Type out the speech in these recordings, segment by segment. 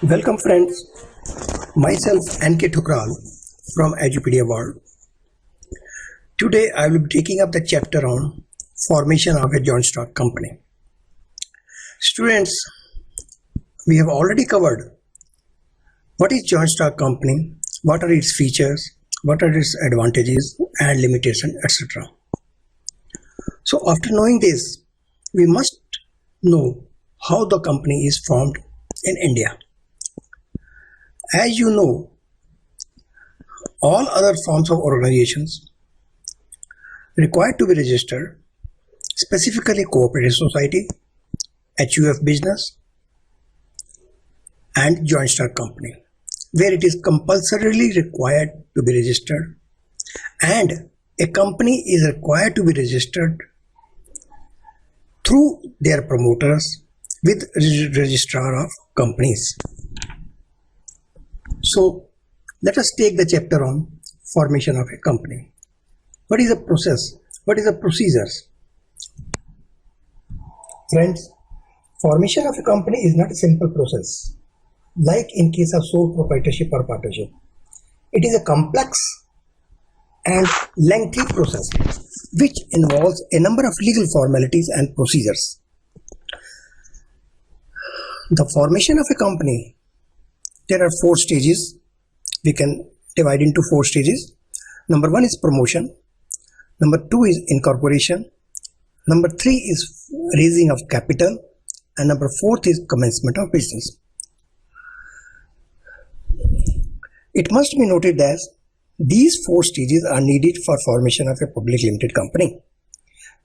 Welcome friends, myself NK Thukral from Edupedia World. Today I will be taking up the chapter on formation of a joint stock company. Students, we have already covered what is joint stock company, what are its features, what are its advantages and limitations, etc. So after knowing this, we must know how the company is formed in India. As you know, all other forms of organizations required to be registered, specifically cooperative society, HUF business and joint stock company, where it is compulsorily required to be registered, and a company is required to be registered through their promoters with registrar of companies. So let us take the chapter on formation of a company. What is the process? What is the procedures? Friends, formation of a company is not a simple process like in case of sole proprietorship or partnership. It is a complex and lengthy process which involves a number of legal formalities and procedures. The formation of a company, there are 4 stages. We can divide into 4 stages. Number 1 is promotion. Number 2 is incorporation. Number 3 is raising of capital. And number 4 is commencement of business. It must be noted that these 4 stages are needed for formation of a public limited company.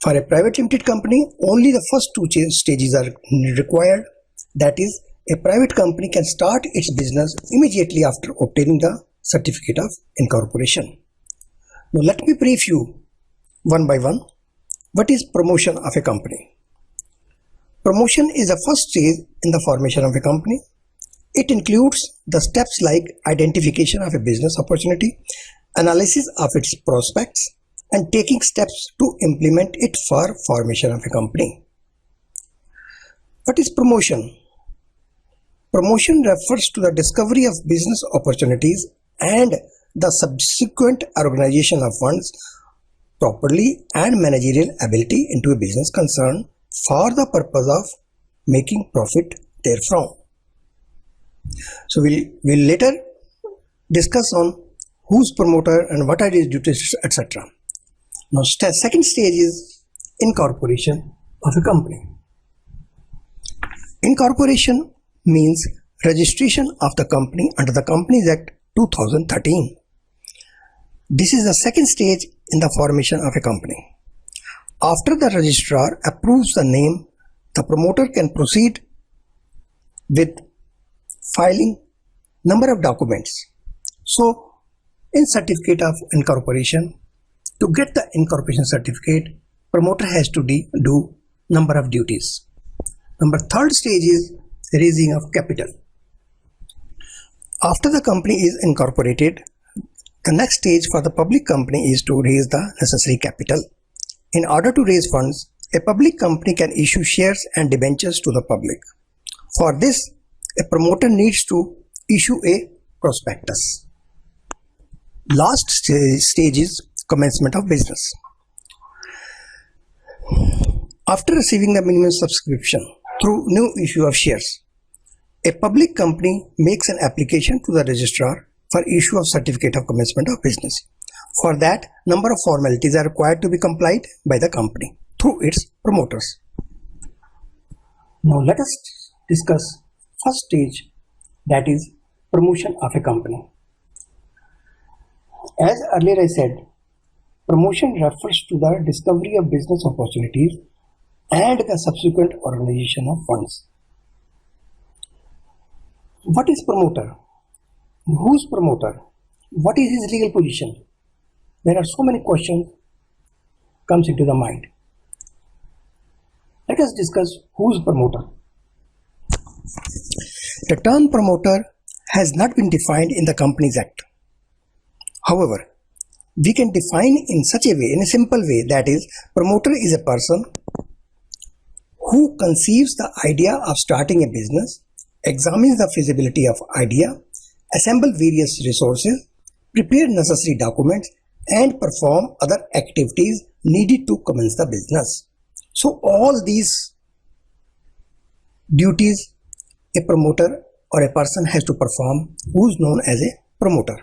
For a private limited company, only the first 2 stages are required. That is, a private company can start its business immediately after obtaining the certificate of incorporation. Now let me brief you one by one. What is promotion of a company? Promotion is the first stage in the formation of a company. It includes the steps like identification of a business opportunity, analysis of its prospects, and taking steps to implement it for formation of a company. What is promotion? Promotion refers to the discovery of business opportunities and the subsequent organization of funds properly and managerial ability into a business concern for the purpose of making profit therefrom. So we'll later discuss on who's promoter and what are his duties, etc. Now second stage is incorporation of a company. Incorporation means registration of the company under the Companies Act 2013. This is the second stage in the formation of a company. After the registrar approves the name, the promoter can proceed with filing number of documents. So in certificate of incorporation, to get the incorporation certificate, promoter has to do number of duties. Number 3rd stage is raising of capital. After the company is incorporated, the next stage for the public company is to raise the necessary capital. In order to raise funds, a public company can issue shares and debentures to the public. For this, a promoter needs to issue a prospectus. Last stage is commencement of business. After receiving the minimum subscription through new issue of shares, a public company makes an application to the registrar for issue of certificate of commencement of business. For that, number of formalities are required to be complied by the company through its promoters. Now let us discuss first stage, that is promotion of a company. As earlier I said, promotion refers to the discovery of business opportunities and the subsequent organization of funds. What is promoter? Who's promoter? What is his legal position? There are so many questions comes into the mind. Let us discuss who's promoter. The term promoter has not been defined in the Companies Act. However, we can define in such a way, in a simple way, that is, promoter is a person who conceives the idea of starting a business, examines the feasibility of idea, assemble various resources, prepare necessary documents, and perform other activities needed to commence the business. So all these duties a promoter or a person has to perform who is known as a promoter.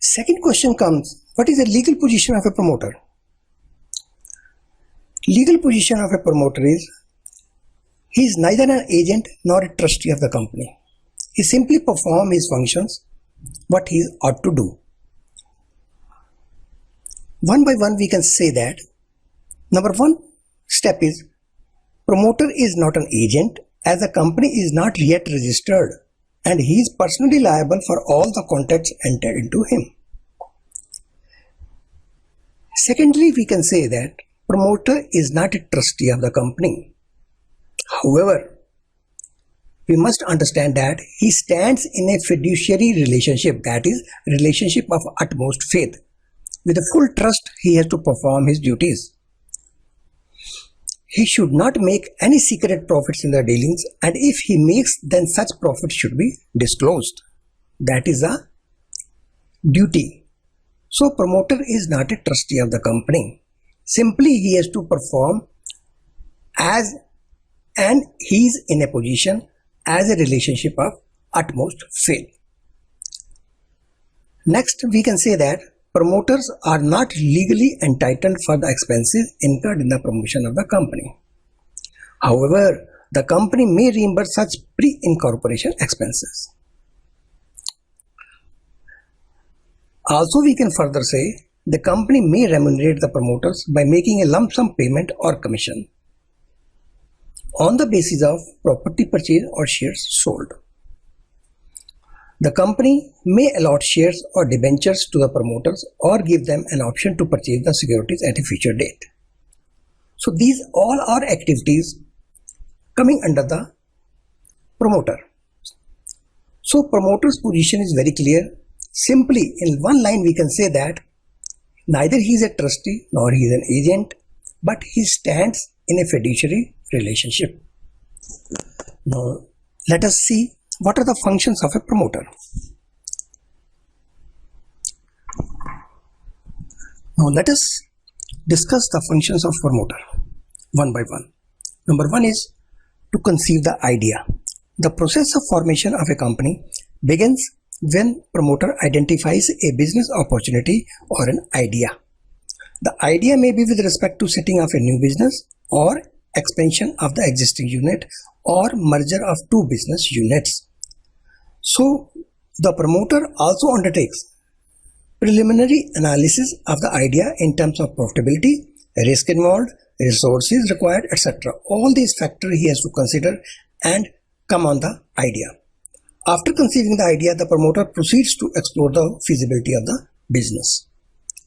Second question comes, what is the legal position of a promoter? Legal position of a promoter is, he is neither an agent nor a trustee of the company. He simply performs his functions, what he ought to do. One by one we can say that, number one step is, promoter is not an agent as the company is not yet registered and he is personally liable for all the contracts entered into him. Secondly, we can say that promoter is not a trustee of the company. However, we must understand that he stands in a fiduciary relationship, that is, relationship of utmost faith. With a full trust, he has to perform his duties. He should not make any secret profits in the dealings, and if he makes, then such profit should be disclosed. That is a duty. So promoter is not a trustee of the company. Simply he has to perform and he is in a position as a relationship of utmost faith. Next, we can say that promoters are not legally entitled for the expenses incurred in the promotion of the company. However, the company may reimburse such pre-incorporation expenses. Also, we can further say the company may remunerate the promoters by making a lump sum payment or commission on the basis of property purchased or shares sold. The company may allot shares or debentures to the promoters or give them an option to purchase the securities at a future date. So these all are activities coming under the promoter. So promoter's position is very clear. Simply in one line we can say that neither he is a trustee nor he is an agent, but he stands in a fiduciary relationship. Now let us see what are the functions of a promoter. Now let us discuss the functions of promoter one by one. Number one is to conceive the idea. The process of formation of a company begins when promoter identifies a business opportunity or an idea. The idea may be with respect to setting up a new business or expansion of the existing unit or merger of two business units. So the promoter also undertakes preliminary analysis of the idea in terms of profitability, risk involved, resources required, etc. All these factors he has to consider and come on the idea. After conceiving the idea, the promoter proceeds to explore the feasibility of the business.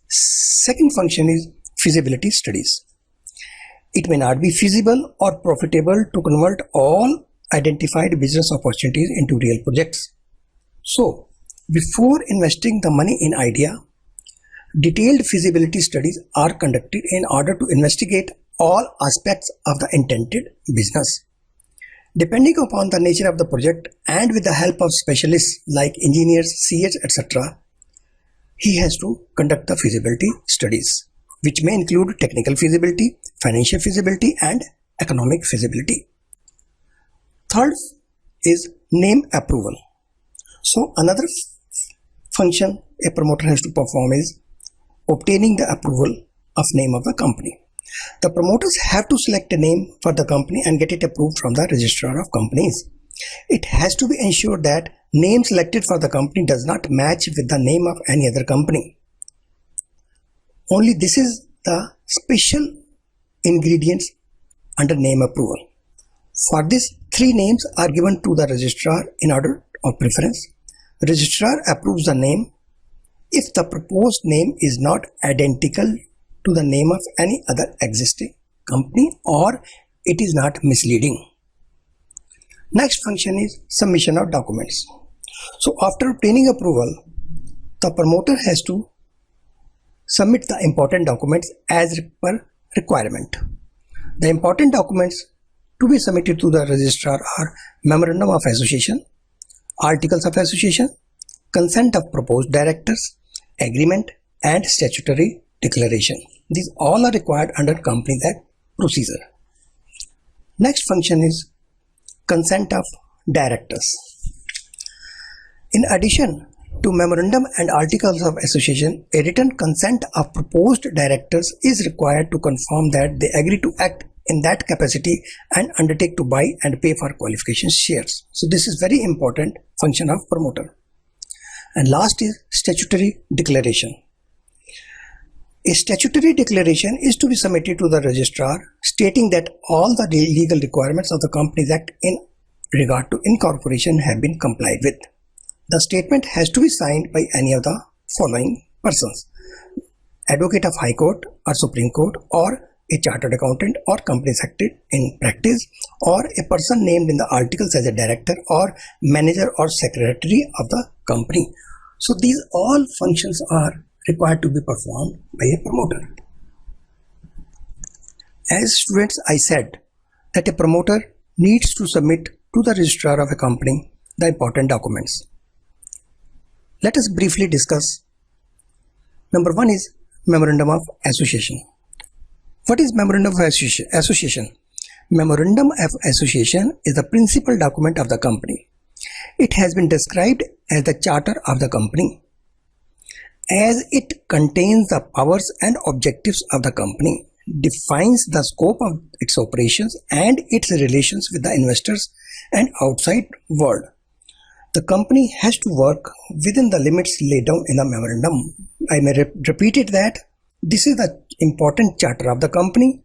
Second function is feasibility studies. It may not be feasible or profitable to convert all identified business opportunities into real projects. So, before investing the money in idea, detailed feasibility studies are conducted in order to investigate all aspects of the intended business. Depending upon the nature of the project and with the help of specialists like engineers, CAs, etc., he has to conduct the feasibility studies, which may include technical feasibility, financial feasibility, and economic feasibility. Third is name approval. So another function a promoter has to perform is obtaining the approval of name of the company. The promoters have to select a name for the company and get it approved from the registrar of companies. It has to be ensured that name selected for the company does not match with the name of any other company. Only this is the special ingredients under name approval. For this, 3 names are given to the registrar in order of preference. The registrar approves the name if the proposed name is not identical to the name of any other existing company or it is not misleading. Next function is submission of documents. So after obtaining approval, the promoter has to submit the important documents as per requirement. The important documents to be submitted to the registrar are Memorandum of Association, Articles of Association, Consent of Proposed Directors, Agreement, and Statutory Declaration. These all are required under Companies Act procedure. Next function is Consent of Directors. In addition to Memorandum and Articles of Association, a written consent of proposed directors is required to confirm that they agree to act in that capacity and undertake to buy and pay for qualification shares. So this is very important function of promoter. And last is Statutory Declaration. A statutory declaration is to be submitted to the registrar stating that all the legal requirements of the Companies Act in regard to incorporation have been complied with. The statement has to be signed by any of the following persons: Advocate of High Court or Supreme Court, or a chartered accountant or company secretary in practice, or a person named in the articles as a director or manager or secretary of the company. So these all functions are required to be performed by a promoter. As students, I said that a promoter needs to submit to the registrar of a company the important documents. Let us briefly discuss. Number one is Memorandum of Association. What is Memorandum of Association? Memorandum of Association is the principal document of the company. It has been described as the charter of the company, as it contains the powers and objectives of the company, defines the scope of its operations and its relations with the investors and outside world. The company has to work within the limits laid down in the memorandum. I may repeat it that this is the important charter of the company,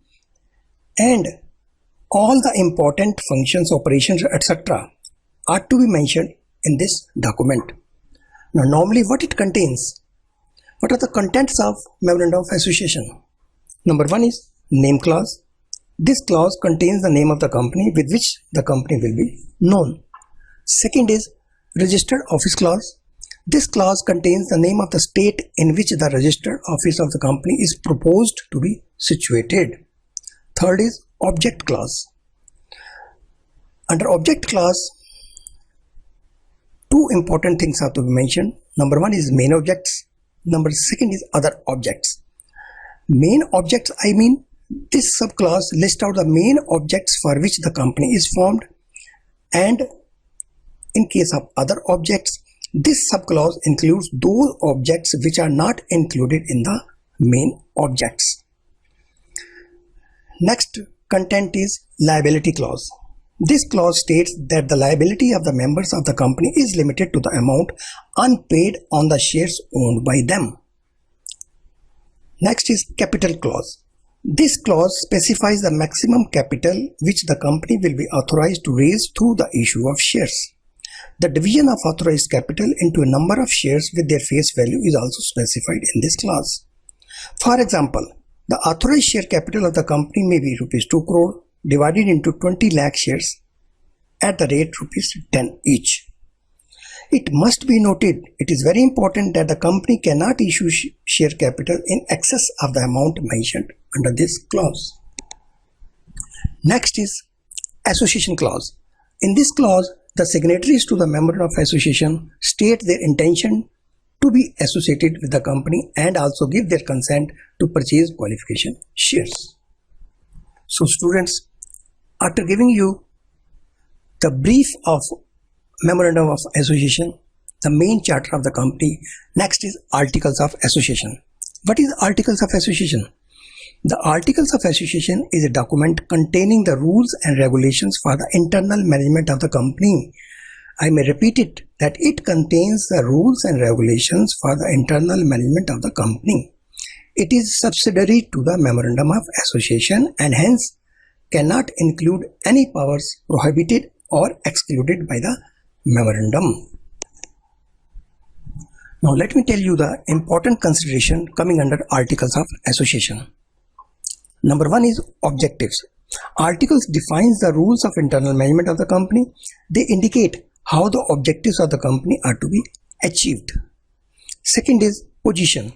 and all the important functions, operations, etc. are to be mentioned in this document. Now, normally what it contains? What are the contents of Memorandum of Association? Number one is name clause. This clause contains the name of the company with which the company will be known. Second is registered office clause. This clause contains the name of the state in which the registered office of the company is proposed to be situated. Third is object clause. Under object clause, two important things have to be mentioned. Number one is main objects. Number second is other objects. Main objects, I mean, this subclause lists out the main objects for which the company is formed, and in case of other objects, this subclause includes those objects which are not included in the main objects. Next content is liability clause. This clause states that the liability of the members of the company is limited to the amount unpaid on the shares owned by them. Next is capital clause. This clause specifies the maximum capital which the company will be authorized to raise through the issue of shares. The division of authorized capital into a number of shares with their face value is also specified in this clause. For example, the authorized share capital of the company may be rupees 2 crore divided into 20 lakh shares at the rate rupees 10 each. It must be noted, it is very important that the company cannot issue share capital in excess of the amount mentioned under this clause. Next is association clause. In this clause, the signatories to the Memorandum of Association state their intention to be associated with the company and also give their consent to purchase qualification shares. So students, after giving you the brief of Memorandum of Association, the main charter of the company, next is Articles of Association. What is Articles of Association? The Articles of Association is a document containing the rules and regulations for the internal management of the company. I may repeat it, that it contains the rules and regulations for the internal management of the company. It is subsidiary to the Memorandum of Association and hence cannot include any powers prohibited or excluded by the memorandum. Now let me tell you the important consideration coming under Articles of Association. Number one is objectives. Articles defines the rules of internal management of the company. They indicate how the objectives of the company are to be achieved. Second is position.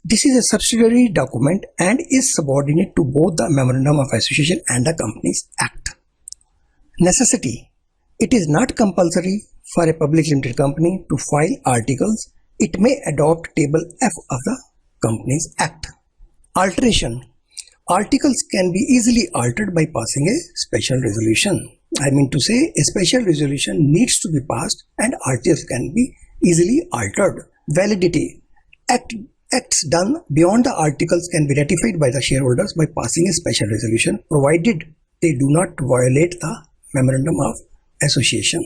This is a subsidiary document and is subordinate to both the Memorandum of Association and the Companies Act. Necessity. It is not compulsory for a public limited company to file articles. It may adopt Table F of the Companies Act. Alteration. Articles can be easily altered by passing a special resolution. I mean to say, a special resolution needs to be passed and articles can be easily altered. Validity. Acts done beyond the articles can be ratified by the shareholders by passing a special resolution, provided they do not violate the Memorandum of Association.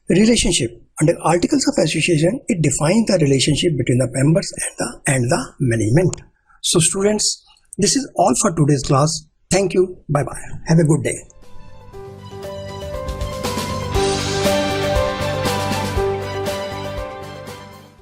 Relationship. Under Articles of Association, it defines the relationship between the members and the management. So students, this is all for today's class. Thank you. Bye-bye. Have a good day.